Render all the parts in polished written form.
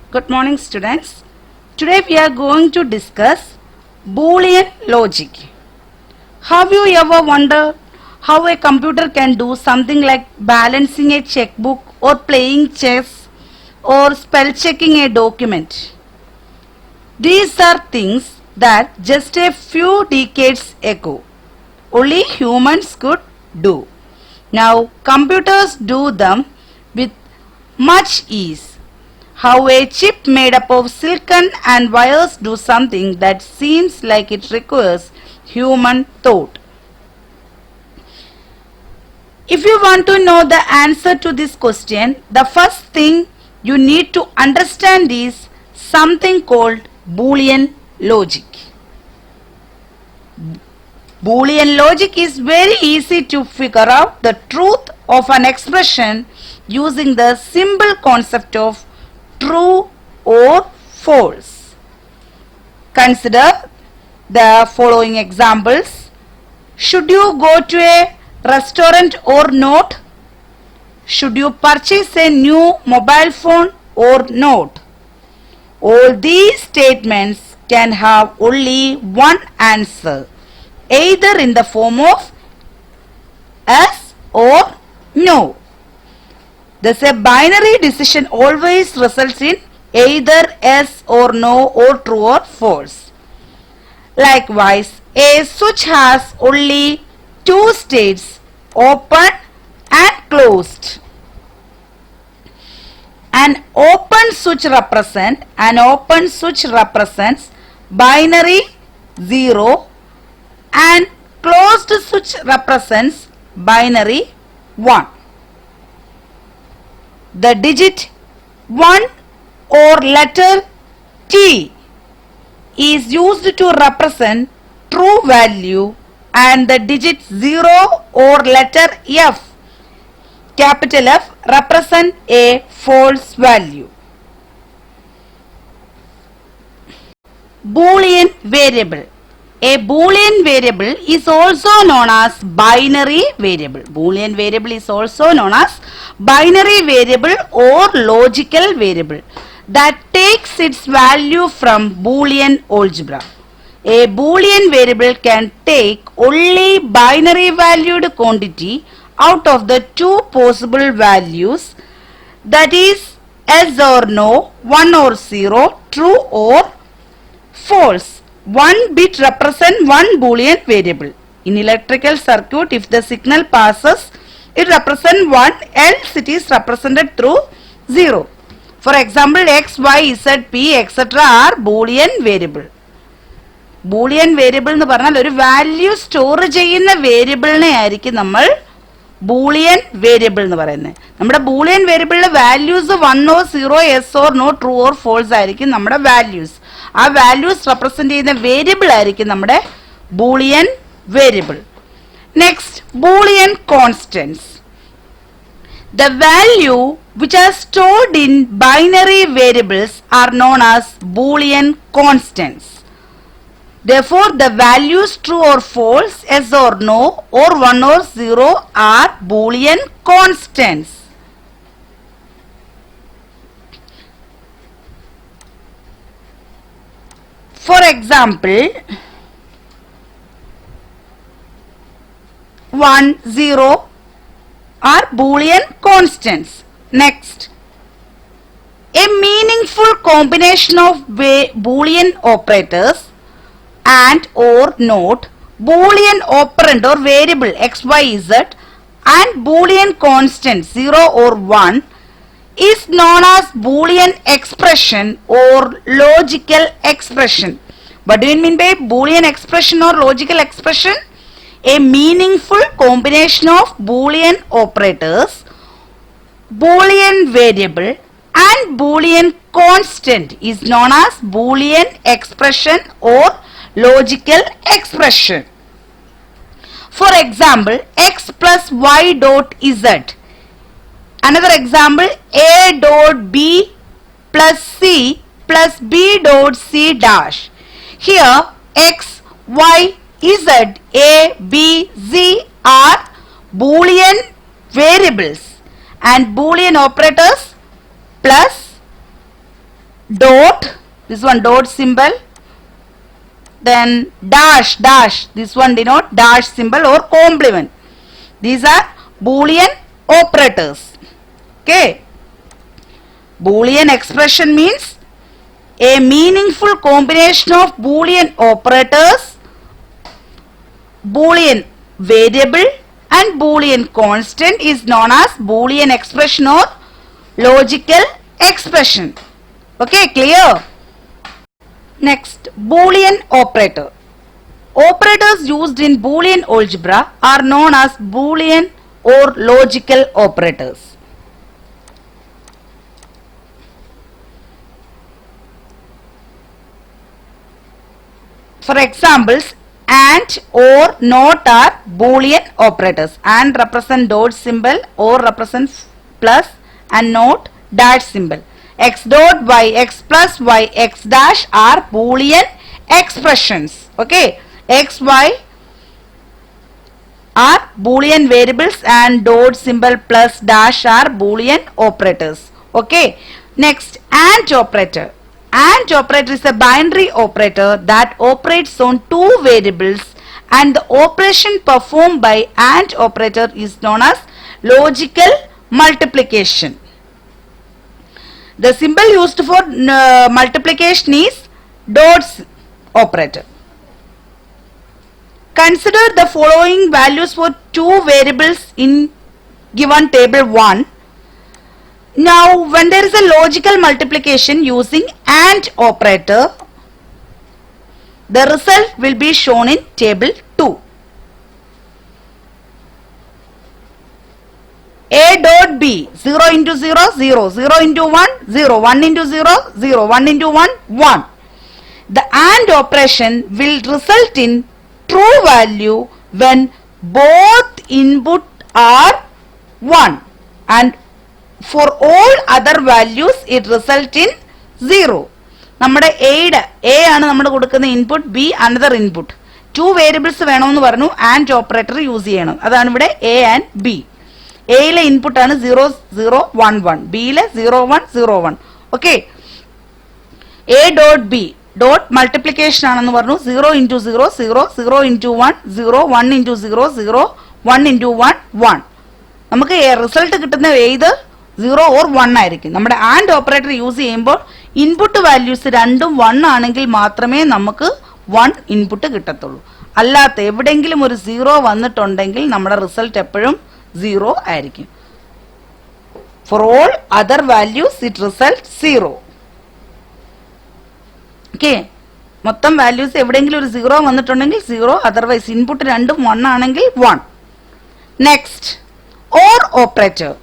Good morning, students. Today we are going to discuss Boolean logic. Have you ever wondered how a computer can do something like balancing a checkbook or playing chess or spell checking a document? These are things that just a few decades ago only humans could do. Now computers do them with much ease. How a chip made up of silicon and wires do something that seems like it requires human thought. If you want to know the answer to this question, the first thing you need to understand is something called Boolean logic. Boolean logic is very easy to figure out the truth of an expression using the simple concept of true or false. Consider the following examples. Should you go to a restaurant or not? Should you purchase a new mobile phone or not? All these statements can have only one answer, either in the form of yes or no. Thus, a binary decision always results in either yes or no or true or false. Likewise, a switch has only two states, open and closed. An open switch represents binary 0 and closed switch represents binary 1. The digit 1 or letter T is used to represent true value and the digit 0 or letter F, capital F, represent a false value. Boolean variable. A Boolean variable is also known as binary variable. Boolean variable is also known as binary variable or logical variable that takes its value from Boolean algebra. A Boolean variable can take only binary valued quantity out of the two possible values, that is yes or no, 1 or 0, true or false. One bit represents one Boolean variable. In electrical circuit, if the signal passes, it represents 1, else it is represented through 0. For example, x, y, z, p, etc. are Boolean variable. Boolean variable എന്ന് പറഞ്ഞാൽ ഒരു value store ചെയ്യുന്ന വേരിയബിളിനെ ആയിരിക്കും നമ്മൾ Boolean variable എന്ന് പറയുന്നത്. നമ്മുടെ ബൂളിയൻ വേരിയബിളിലെ values 1 or 0, yes or no, true or false ആയിരിക്കും നമ്മുടെ വാല്യൂസ്. ആ വാല്യൂസ് റെപ്രസെന്റ് ചെയ്യുന്ന വേരിയബിൾ ആയിരിക്കും നമ്മുടെ Boolean variable. Next, Boolean constants. The value which are stored in binary variables are known as Boolean constants. Therefore, the values true or false, yes or no, or 1 or 0 are Boolean constants. For example, 1, 0 are Boolean constants. Next, a meaningful combination of Boolean operators and or not, Boolean operand or variable x, y, z and Boolean constant 0 or 1 is known as Boolean expression or logical expression. What do you mean by Boolean expression or logical expression? A meaningful combination of Boolean operators, Boolean variable and Boolean constant is known as Boolean expression or logical expression. For example, x plus y dot z. Another example, a dot b plus c plus b dot c dash. Here x, y, z, a, b, z are Boolean variables and Boolean operators plus dot, this one dot symbol, then dash, this one denote dash symbol or complement. These are Boolean operators. Okay. Boolean expression means a meaningful combination of Boolean operators, Boolean variable and Boolean constant is known as Boolean expression or logical expression. Okay, clear? Next, Boolean operator. Operators used in Boolean algebra are known as Boolean or logical operators. For examples, and, or, not are Boolean operators. And represent dot symbol, or represent plus, and not dash symbol. X dot y, x plus y, x dash are Boolean expressions. Okay, x, y are Boolean variables and dot symbol plus dash are Boolean operators. Okay, next, and operator. And operator is a binary operator that operates on two variables, and the operation performed by AND operator is known as logical multiplication. The symbol used for multiplication is dot operator. Consider the following values for two variables in given table 1. Now, when there is a logical multiplication using AND operator, the result will be shown in table 2. A dot B, 0 into 0, 0, 0 into 1, 0, 1 into 0, 0, 1 into 1, 1. The AND operation will result in true value when both input are 1, and for all other values it result in 0. നമ്മുടെ A ആണ് നമ്മൾ കൊടുക്കുന്ന input, B another input. Two variables വേണമെന്ന് പറഞ്ഞു, AND operator use ചെയ്യണം. അതാണ് ഇവിടെ A and B. എയിലെ ഇൻപുട്ട് ആണ് 0 0 1 1, ബിയിലെ 0 1 0 1. Okay, A dot B dot multiplication ആണെന്ന് പറഞ്ഞു. 0 into 0 0, 0 into 1 0, 1 into 0 0, 1 into 1 1. നമുക്ക് റിസൾട്ട് കിട്ടുന്ന ഏത് 0 or 1 ആയിരിക്കും. നമ്മുടെ AND ഓപ്പറേറ്റർ യൂസ് ചെയ്യുമ്പോൾ ഇൻപുട്ട് വാല്യൂസ് രണ്ടും 1 ആണെങ്കിൽ മാത്രമേ നമുക്ക് 1 ഇൻപുട്ട് കിട്ടത്തുള്ളൂ. അല്ലാത്ത എവിടെയെങ്കിലും ഒരു 0 വന്നിട്ടുണ്ടെങ്കിൽ നമ്മുടെ റിസൾട്ട് എപ്പോഴും 0 ആയിരിക്കും. For all other values it result 0. Okay, മൊത്തം വാല്യൂസ് എവിടെയെങ്കിലും ഒരു 0 വന്നിട്ടുണ്ടെങ്കിൽ 0, അതർവൈസ് ഇൻപുട്ട് രണ്ടും 1 ആണെങ്കിൽ 1. Next, OR operator.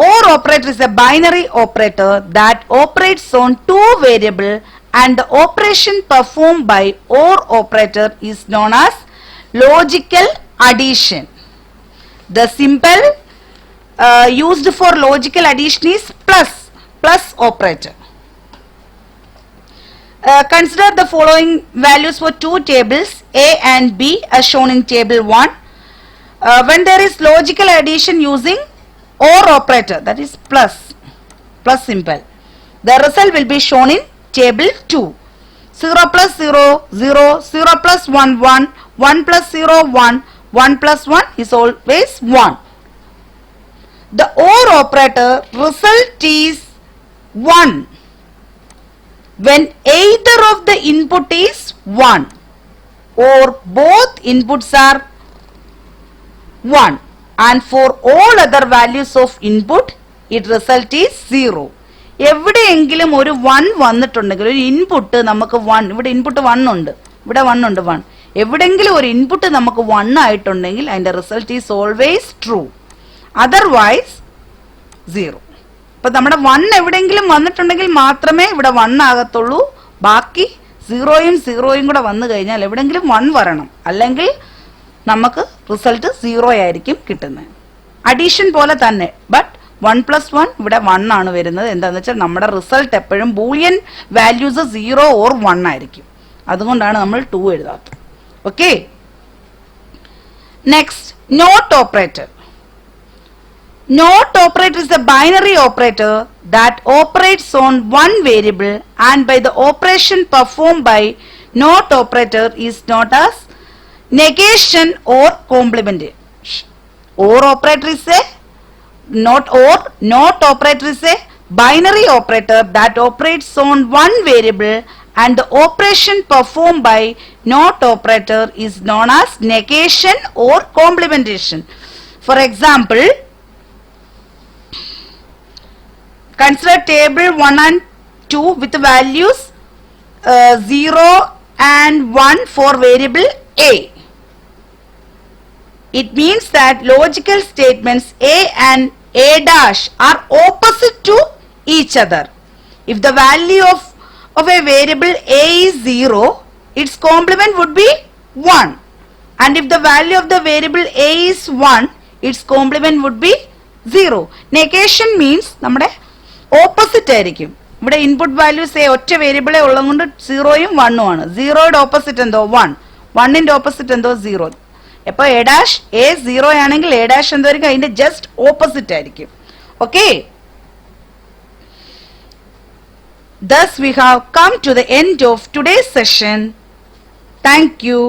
OR operator is a binary operator that operates on two variables, and the operation performed by OR operator is known as logical addition. The symbol used for logical addition is plus operator. Consider the following values for two tables A and B as shown in table 1. When there is logical addition using OR operator, that is plus symbol, the result will be shown in table 2. 0 plus 0 0, 0 plus 1 1, 1 plus 0 1, 1 plus 1 is always 1. The OR operator result is 1 when either of the input is 1 or both inputs are 1, and for all other values of input it result is 0. എവിടെയെങ്കിലും ഒരു 1 വന്നിട്ടുണ്ടെങ്കിൽ, ഒരു input നമുക്ക് 1, ഇവിടെ input 1 ഉണ്ട്, ഇവിടെ 1 ഉണ്ട്, 1, എവിടെയെങ്കിലും ഒരു ഇൻപുട്ട് നമുക്ക് 1 ആയിട്ടുണ്ടെങ്കിൽ അതിന്റെ result is always true, otherwise 0. ഇപ്പൊ നമ്മുടെ 1 എവിടെയെങ്കിലും വന്നിട്ടുണ്ടെങ്കിൽ മാത്രമേ ഇവിടെ 1 ആകത്തുള്ളൂ. ബാക്കി 0യും 0യും കൂടെ വന്നു കഴിഞ്ഞാൽ എവിടെയെങ്കിലും 1 വരണം, അല്ലെങ്കിൽ നമുക്ക് റിസൾട്ട് 0 ആയിരിക്കും കിട്ടുന്നത്. അഡീഷൻ പോലെ തന്നെ, ബട്ട് 1 plus 1 ഇവിടെ 1 ആണ് വരുന്നത്. എന്താണെന്ന് വെച്ചാൽ നമ്മുടെ റിസൾട്ട് എപ്പോഴും ബൂളിയൻ വാല്യൂസ് 0 or 1 ആയിരിക്കും. അതുകൊണ്ടാണ് നമ്മൾ 2 എഴുതാത്തത്. Okay, next, not operator. Not operator is a binary operator that operates on one variable and by the operation performed by not operator is known as negation or complementation. Or operator is a not operator is a binary operator that operates on one variable and the operation performed by not operator is known as negation or complementation. For example, consider table 1 and 2 with values 0 and 1 for variable a. It means that logical statements a and a dash are opposite to each other. If the value of a variable a is 0, its complement would be 1. And if the value of the variable a is 1, its complement would be 0. Negation means നമ്മുടെ opposite ആയിരിക്കും. ഇവിടെ input values A ഒറ്റ വേരിയബിളെ ഉള്ളതുകൊണ്ട് 0യും 1ഉം ആണ്. 0യുടെ opposite എന്തോ 1, 1ന്റെ opposite എന്തോ 0. അപ്പോൾ A dash A 0 ആണെങ്കിൽ എ ഡാഷ് എന്തായിരിക്കും? അതിന്റെ ജസ്റ്റ് ഓപ്പോസിറ്റ് ആയിരിക്കും. Okay, thus we have come to the end of today's session. Thank you.